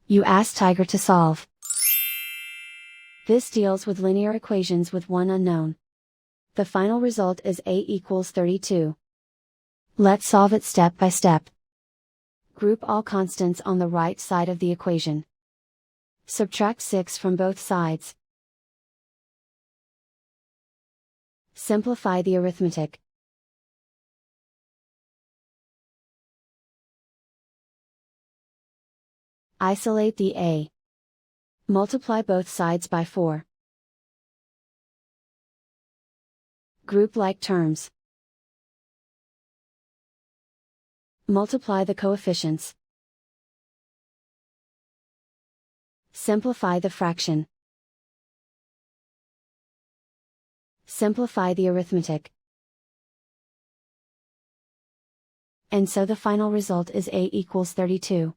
You ask Tiger to solve. This deals with linear equations with one unknown. The final result is A equals 32. Let's solve it step by step. Group all constants on the right side of the equation. Subtract 6 from both sides. Simplify the arithmetic. Isolate the A. Multiply both sides by 4. Group like terms. Multiply the coefficients. Simplify the fraction. Simplify the arithmetic. And so the final result is A equals 32.